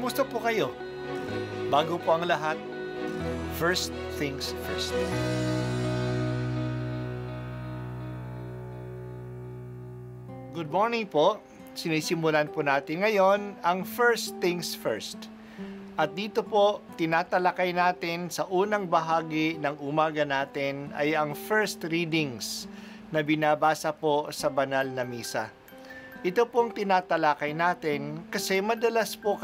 Kumusta po kayo? Bago po ang lahat, first things first. Good morning po. Sinisimulan po natin ngayon ang first things first. At dito po, tinatalakay natin sa unang bahagi ng umaga natin ay ang first readings na binabasa po sa banal na misa. Ito pong tinatalakay natin kasi madalas po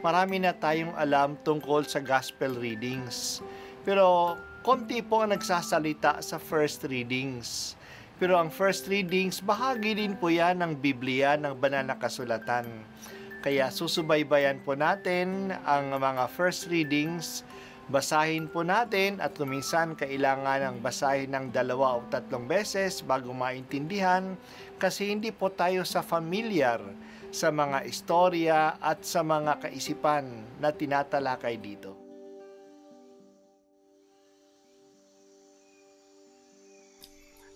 marami na tayong alam tungkol sa gospel readings. Pero konti po ang nagsasalita sa first readings. Pero ang first readings, bahagi din po yan ng Biblia, ng banal na kasulatan. Kaya susubaybayan po natin ang mga first readings, basahin po natin at kuminsan kailangan ng basahin ng 2 o 3 beses bago maintindihan kasi hindi po tayo familiar sa mga istorya at sa mga kaisipan na tinatalakay dito.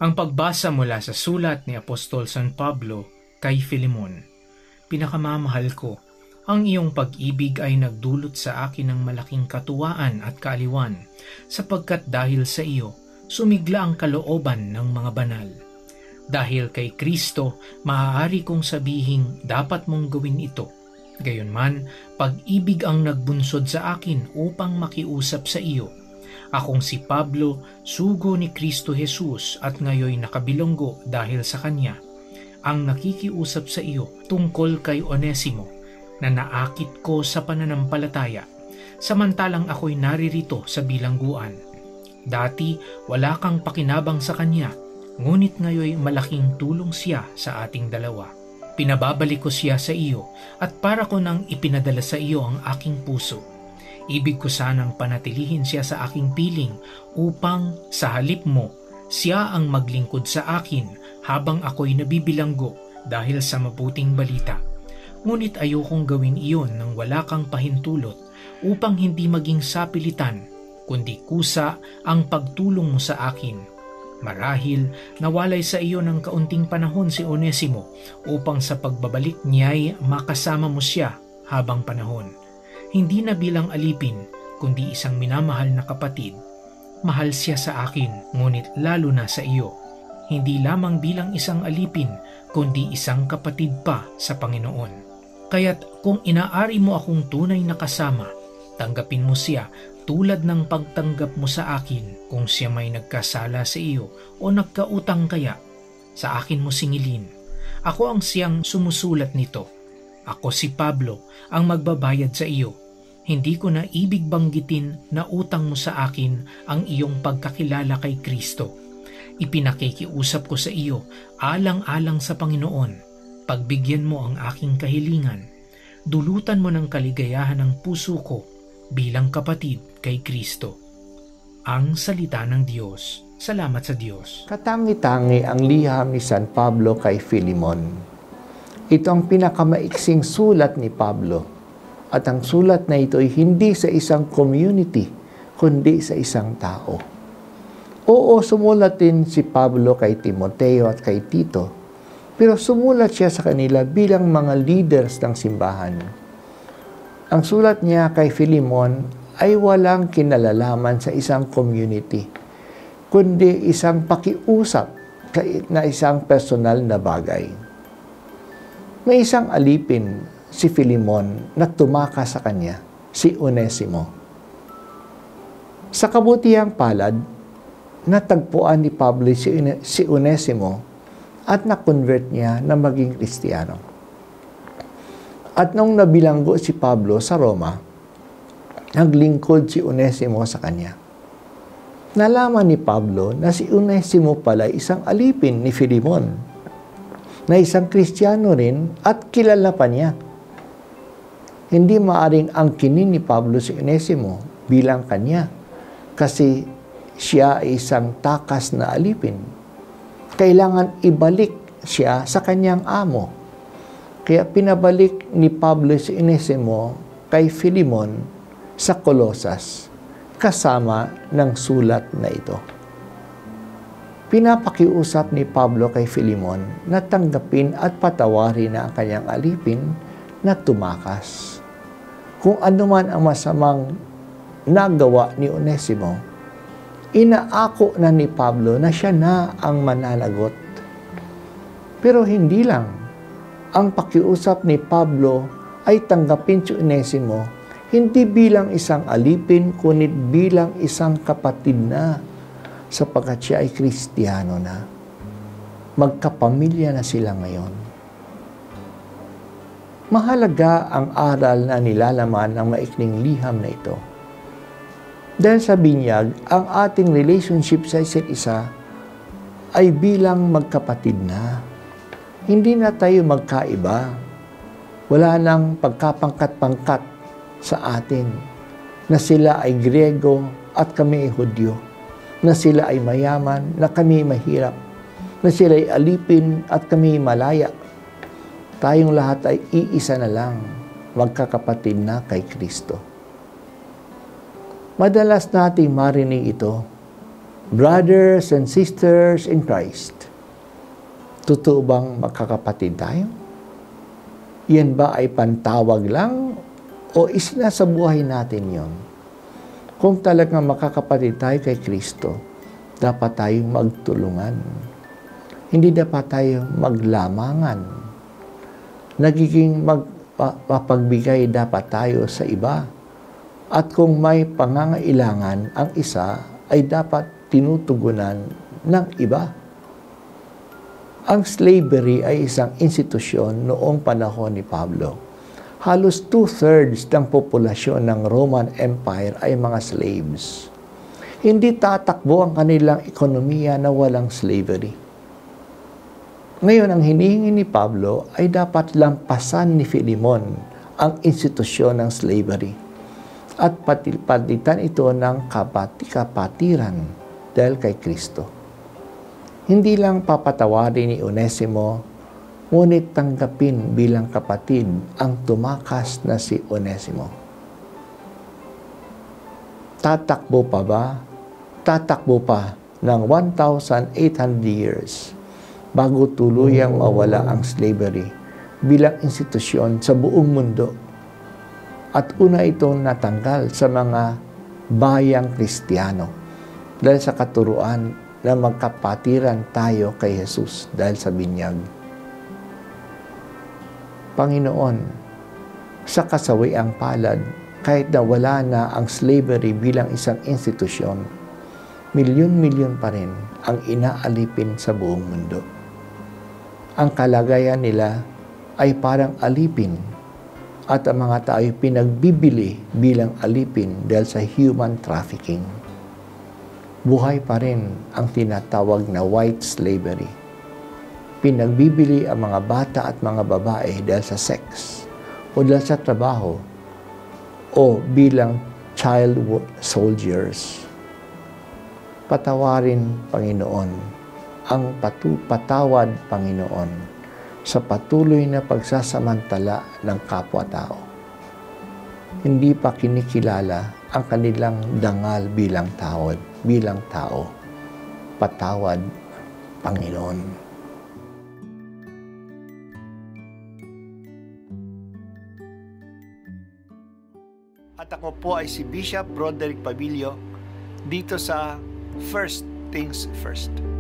Ang pagbasa mula sa sulat ni Apostol San Pablo kay Filemon. Pinakamamahal ko, ang iyong pag-ibig ay nagdulot sa akin ng malaking katuwaan at kaaliwan, sapagkat dahil sa iyo, sumigla ang kalooban ng mga banal. Dahil kay Kristo, maaari kong sabihing dapat mong gawin ito. Gayunman, pag-ibig ang nagbunsod sa akin upang makiusap sa iyo. Akong si Pablo, sugo ni Kristo Jesus at ngayoy nakabilanggo dahil sa Kanya, ang nakikiusap sa iyo tungkol kay Onesimo na naakit ko sa pananampalataya, samantalang ako'y naririto sa bilangguan. Dati wala kang pakinabang sa Kanya, ngunit ngayoy malaking tulong siya sa ating dalawa. Pinababalik ko siya sa iyo at para ko nang ipinadala sa iyo ang aking puso. Ibig ko sanang panatilihin siya sa aking piling upang sa halip mo, siya ang maglingkod sa akin habang ako'y nabibilanggo dahil sa mabuting balita. Ngunit ayokong gawin iyon nang wala kang pahintulot upang hindi maging sapilitan, kundi kusa ang pagtulong mo sa akin. Marahil nawalay sa iyo ng kaunting panahon si Onesimo upang sa pagbabalik niya'y makasama mo siya habang panahon. Hindi na bilang alipin, kundi isang minamahal na kapatid. Mahal siya sa akin, ngunit lalo na sa iyo. Hindi lamang bilang isang alipin, kundi isang kapatid pa sa Panginoon. Kaya't kung inaari mo akong tunay na kasama, tanggapin mo siya tulad ng pagtanggap mo sa akin kung siya may nagkasala sa iyo o nagkautang kaya. Sa akin mo singilin. Ako ang siyang sumusulat nito. Ako si Pablo, ang magbabayad sa iyo. Hindi ko na ibig banggitin na utang mo sa akin ang iyong pagkakilala kay Kristo. Ipinakikiusap ko sa iyo, alang-alang sa Panginoon. Pagbigyan mo ang aking kahilingan. Dulutan mo ng kaligayahan ng puso ko bilang kapatid kay Kristo. Ang salita ng Diyos. Salamat sa Diyos. Katangi-tangi ang liham ni San Pablo kay Filemon. Ito ang pinakamaiksing sulat ni Pablo. At ang sulat na ito ay hindi sa isang community, kundi sa isang tao. Oo, sumulat din si Pablo kay Timoteo at kay Tito, pero sumulat siya sa kanila bilang mga leaders ng simbahan. Ang sulat niya kay Filemon ay walang kinalalaman sa isang community, kundi isang pakiusap na isang personal na bagay. May isang alipin si Filemon na tumakas sa kanya, si Onesimo. Sa kabutihang palad, natagpuan ni Pablo si Onesimo at na-convert niya na maging Kristiyano. At nung nabilanggo si Pablo sa Roma, naglingkod si Onesimo sa kanya. Nalaman ni Pablo na si Onesimo pala isang alipin ni Filemon, na isang Kristiyano rin at kilala pa niya. Hindi maaring angkinin ni Pablo si Onesimo bilang kanya kasi siya ay isang takas na alipin. Kailangan ibalik siya sa kanyang amo. Kaya pinabalik ni Pablo si Onesimo kay Filemon sa Colosas kasama ng sulat na ito. Pinapakiusap ni Pablo kay Filemon na tanggapin at patawarin na ang kanyang alipin na tumakas. kung ano man ang masamang nagawa ni Onesimo, inaako na ni Pablo na siya na ang mananagot. Pero hindi lang. Ang pakiusap ni Pablo ay tanggapin si Onesimo hindi bilang isang alipin, kundi bilang isang kapatid na, sapagkat siya ay Kristiyano na. Magkapamilya na sila ngayon. Mahalaga ang aral na nilalaman ng maikling liham na ito. Dahil sa binyag, ang ating relationship sa isa't isa ay bilang magkapatid na. Hindi na tayo magkaiba. Wala nang pagkapangkat-pangkat sa atin na sila ay Griego at kami ay Hudyo, na sila ay mayaman, na kami mahirap, na sila ay alipin at kami malaya. Tayong lahat ay iisa na lang, magkakapatid na kay Kristo. Madalas nating marinig ito, brothers and sisters in Christ. Totoo bang magkakapatid tayo? Yan ba ay pantawag lang o isinasa buhay natin yon? Kung talagang makakapatid tayo kay Kristo, dapat tayong magtulungan. Hindi dapat tayo maglamangan. Nagiging mapagbigay dapat tayo sa iba. At kung may pangangailangan, ang isa ay dapat tinutugunan ng iba. Ang slavery ay isang institusyon noong panahon ni Pablo. Halos 2/3 ng populasyon ng Roman Empire ay mga slaves. Hindi tatakbo ang kanilang ekonomiya na walang slavery. Ngayon, ang hinihingi ni Pablo ay dapat lampasan ni Filemon ang institusyon ng slavery at palitan ito ng kapatiran dahil kay Kristo. Hindi lang papatawarin ni Onesimo, ngunit tanggapin bilang kapatid ang tumakas na si Onesimo. Tatakbo pa ba? Tatakbo pa ng 1,800 years bago tuluyang mawala ang slavery bilang institusyon sa buong mundo. At una itong natanggal sa mga bayang Kristiyano dahil sa katuruan na magkapatiran tayo kay Jesus dahil sa binyag. Panginoon, sa kasawiang palad, kahit na wala na ang slavery bilang isang institusyon, milyon-milyon pa rin ang inaalipin sa buong mundo. Ang kalagayan nila ay parang alipin at ang mga tao ay pinagbibili bilang alipin dahil sa human trafficking. Buhay pa rin ang tinatawag na white slavery. Pinagbibili ang mga bata at mga babae dahil sa sex o dahil sa trabaho o bilang child soldiers. Patawarin, Panginoon, ang patawad, Panginoon, sa patuloy na pagsasamantala ng kapwa-tao. Hindi pa kinikilala ang kanilang dangal bilang tao. Patawad, Panginoon. At ako po ay si Bishop Broderick Pabilio dito sa First Things First.